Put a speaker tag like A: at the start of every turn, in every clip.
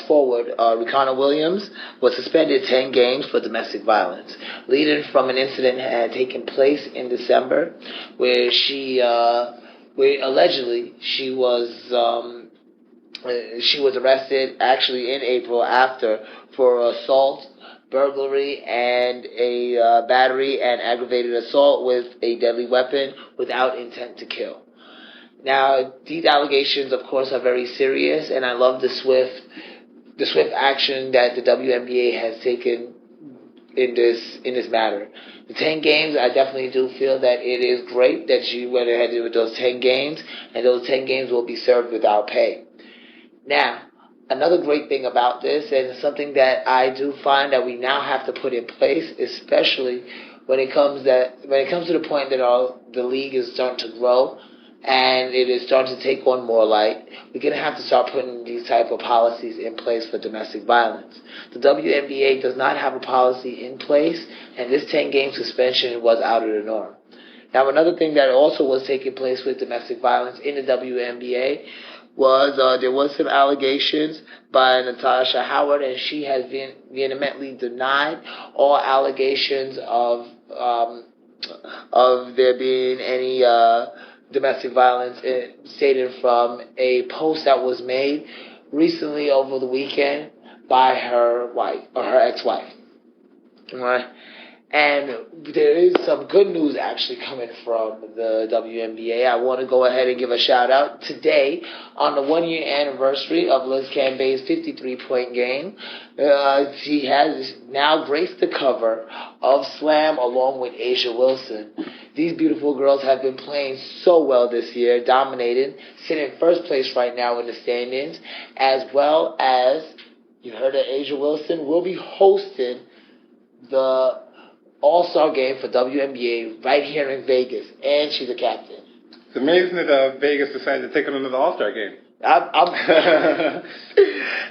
A: forward, Rihanna Williams, was suspended 10 games for domestic violence, leading from an incident that had taken place in December, where where allegedly she was arrested actually in April for assault, burglary, and a battery and aggravated assault with a deadly weapon without intent to kill. Now, these allegations, of course, are very serious, and I love the swift action that the WNBA has taken in this matter. The 10 games, I definitely do feel that it is great that she went ahead with those 10 games, and those 10 games will be served without pay. Now, another great thing about this, and something that I do find that we now have to put in place, especially when it comes to the point that the league is starting to grow, and it is starting to take on more light, we're going to have to start putting these type of policies in place for domestic violence. The WNBA does not have a policy in place, and this 10-game suspension was out of the norm. Now, another thing that also was taking place with domestic violence in the WNBA was there was some allegations by Natasha Howard, and she has been vehemently denied all allegations of there being any domestic violence, stated from a post that was made recently over the weekend by her wife, or her ex-wife. Right? And there is some good news actually coming from the WNBA. I want to go ahead and give a shout out today on the 1-year anniversary of Liz Cambage 53-point game. She has now graced the cover of SLAM along with A'ja Wilson. These beautiful girls have been playing so well this year, dominating, sitting in first place right now in the standings, as well as, you heard that A'ja Wilson will be hosting the All-Star Game for WNBA right here in Vegas, and she's a captain.
B: It's amazing that Vegas decided to take on another All-Star Game.
A: I'm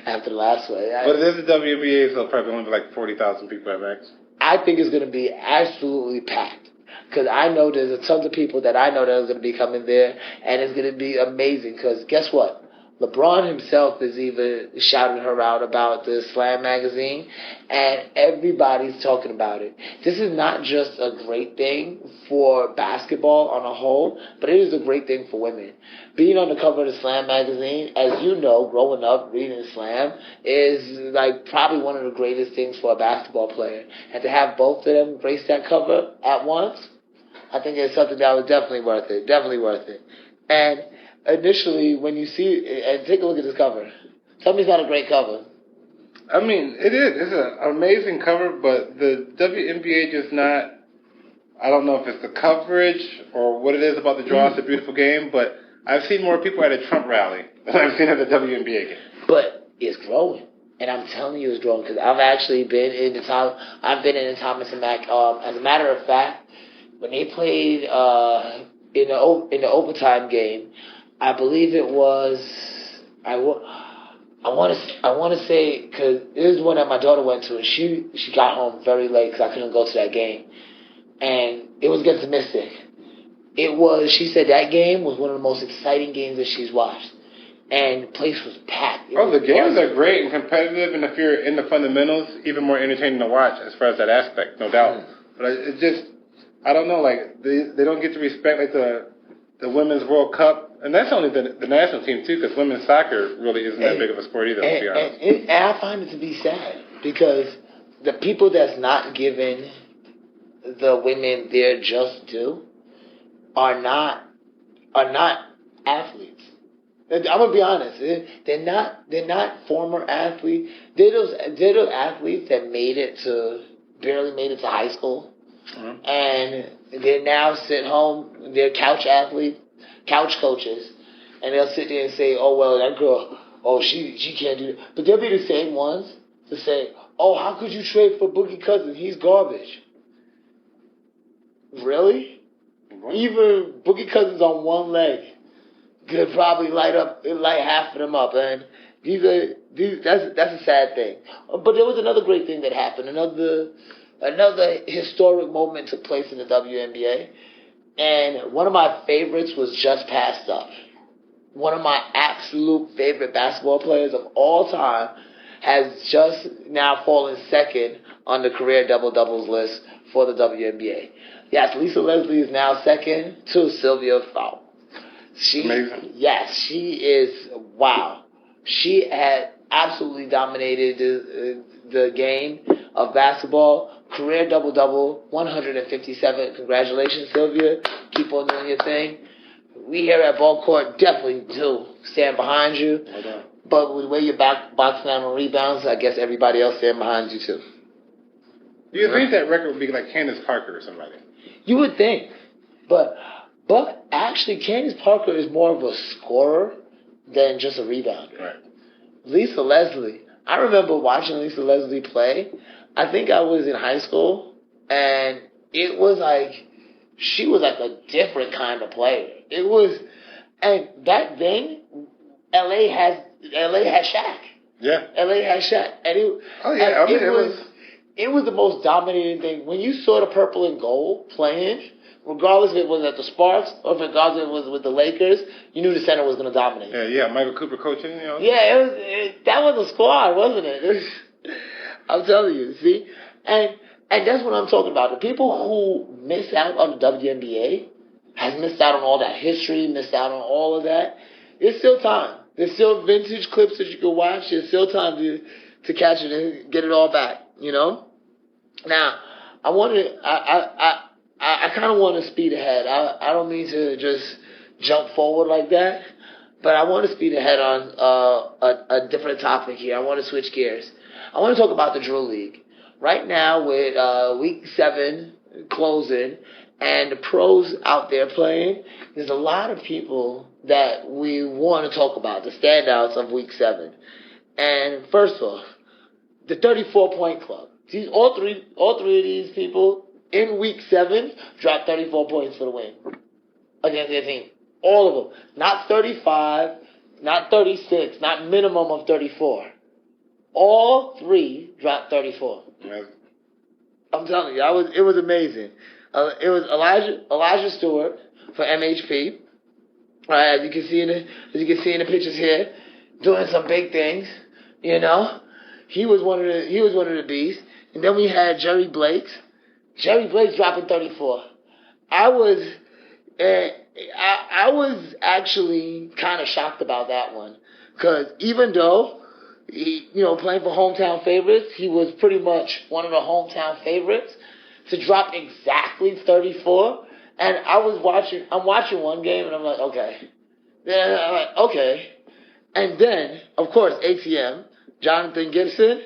A: after the last one.
B: But it is the WNBA, so probably only like 40,000 people at max.
A: I think it's going to be absolutely packed, because I know there's a ton of people that I know that are going to be coming there, and it's going to be amazing, because guess what? LeBron himself is even shouting her out about the Slam magazine, and everybody's talking about it. This is not just a great thing for basketball on a whole, but it is a great thing for women. Being on the cover of the Slam magazine, as you know, growing up reading Slam, is like probably one of the greatest things for a basketball player. And to have both of them grace that cover at once, I think it's something that was definitely worth it. Definitely worth it. And initially, when you see it, and take a look at this cover, tell me it's not a great cover.
B: I mean, it is. It's an amazing cover, but the WNBA just not, I don't know if it's the coverage or what it is about the draw. It's a beautiful game, but I've seen more people at a Trump rally than I've seen at the WNBA game.
A: But it's growing. And I'm telling you it's growing, because I've actually been in the Thomas and Mack. As a matter of fact, when they played in the overtime game, I believe it was, I want to say, because this is one that my daughter went to, and she got home very late because I couldn't go to that game. And it was against the Mystic. She said that game was one of the most exciting games that she's watched. And the place was packed.
B: The games are great and competitive, and if you're in the fundamentals, even more entertaining to watch as far as that aspect, no doubt. But it just, I don't know, like, they don't get to respect, like, the Women's World Cup. And that's only the national team, too, because women's soccer really isn't that big of a sport either, to be honest.
A: And I find it to be sad, because the people that's not giving the women their just due are not athletes. I'm gonna be honest. They're not former athletes. They're those athletes that barely made it to high school, and they're now sitting home. They're couch athletes, couch coaches, and they'll sit there and say, "Oh well, that girl, she can't do it." But they'll be the same ones to say, "Oh, how could you trade for Boogie Cousins? He's garbage." Really? Even Boogie Cousins on one leg could probably light half of them up, and that's a sad thing. But there was another great thing that happened. Another historic moment took place in the WNBA, and one of my favorites was just passed up. One of my absolute favorite basketball players of all time has just now fallen second on the career double-doubles list for the WNBA. Yes, Lisa Leslie is now second to Sylvia Fowle.
B: Amazing.
A: Yes, she is, wow. She had absolutely dominated the game of basketball. Career double-double, 157. Congratulations, Sylvia. Keep on doing your thing. We here at BallCourt definitely do stand behind you.
B: Okay.
A: But with the way you're boxing out on rebounds, I guess everybody else stand behind you too.
B: Do you think that record would be like Candace Parker or somebody?
A: You would think. But actually, Candace Parker is more of a scorer than just a rebounder.
B: Right.
A: Lisa Leslie. I remember watching Lisa Leslie play. I think I was in high school, and it was like, she was like a different kind of player. It was, and back then, LA had Shaq.
B: Yeah.
A: LA had Shaq. And it was the most dominating thing. When you saw the purple and gold playing, regardless if it was at the Sparks or if it was with the Lakers, you knew the center was going to dominate.
B: Yeah, Michael Cooper coaching, you know.
A: Yeah, that was a squad, wasn't it? I'm telling you, see? And that's what I'm talking about. The people who miss out on the WNBA has missed out on all that history, missed out on all of that. There's still time. There's still vintage clips that you can watch. There's still time to catch it and get it all back, you know? Now, I kind of want to speed ahead. I don't mean to just jump forward like that, but I want to speed ahead on a different topic here. I want to switch gears. I want to talk about the Drew League. Right now, with Week 7 closing and the pros out there playing, there's a lot of people that we want to talk about, the standouts of Week 7. And first off, the 34-point club. See, all three of these people in Week 7 dropped 34 points for the win against their team. All of them. Not 35, not 36, not minimum of 34. All three dropped 34.
B: Yeah.
A: I'm telling you, it was amazing. It was Elijah Stewart for MHP. As you can see in the pictures here, doing some big things. You know, he was one of the beasts. And then we had Jerry Blake's. Jerry Blake's dropping 34. I was actually kind of shocked about that one, because even though he, playing for hometown favorites, he was pretty much one of the hometown favorites to drop exactly 34. And I'm watching one game and I'm like, okay. Then I'm like, okay. And then, of course, ATM, Jonathan Gibson,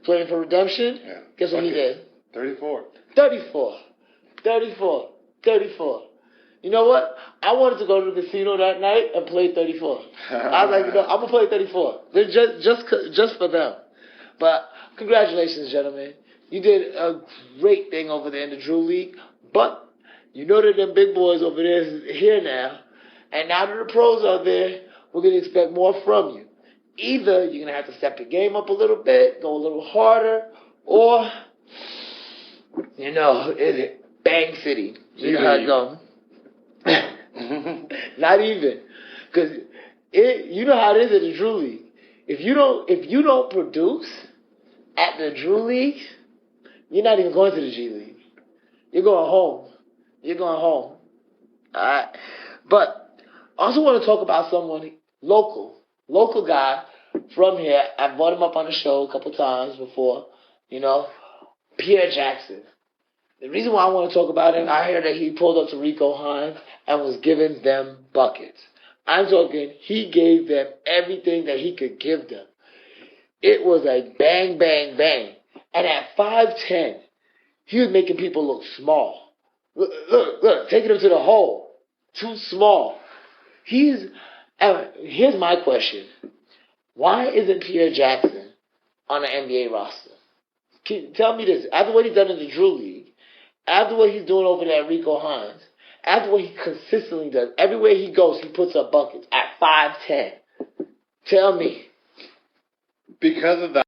A: playing for Redemption.
B: Yeah.
A: Guess what he did?
B: 34.
A: 34. You know what? I wanted to go to the casino that night and play 34. I was like, I'm going to play 34. Just for them. But congratulations, gentlemen. You did a great thing over there in the Drew League. But you know that them big boys over there is here now. And now that the pros are there, we're going to expect more from you. Either you're going to have to step your game up a little bit, go a little harder, or, Bang City. You know how it goes. Not even. Because you know how it is at the Drew League. If you don't produce at the Drew League, you're not even going to the G League. You're going home. All right. But I also want to talk about someone local guy from here. I brought him up on the show a couple times before. Pierre Jackson. The reason why I want to talk about him, I heard that he pulled up to Rico Hines and was giving them buckets. I'm talking, he gave them everything that he could give them. It was a bang, bang, bang. And at 5'10", he was making people look small. Look, taking them to the hole. Too small. Here's my question. Why isn't Pierre Jackson on the NBA roster? Tell me this. After what he's done in the Drew League, after what he's doing over there at Rico Hines, after what he consistently does, everywhere he goes, he puts up buckets at 5'10". Tell me.
B: Because of the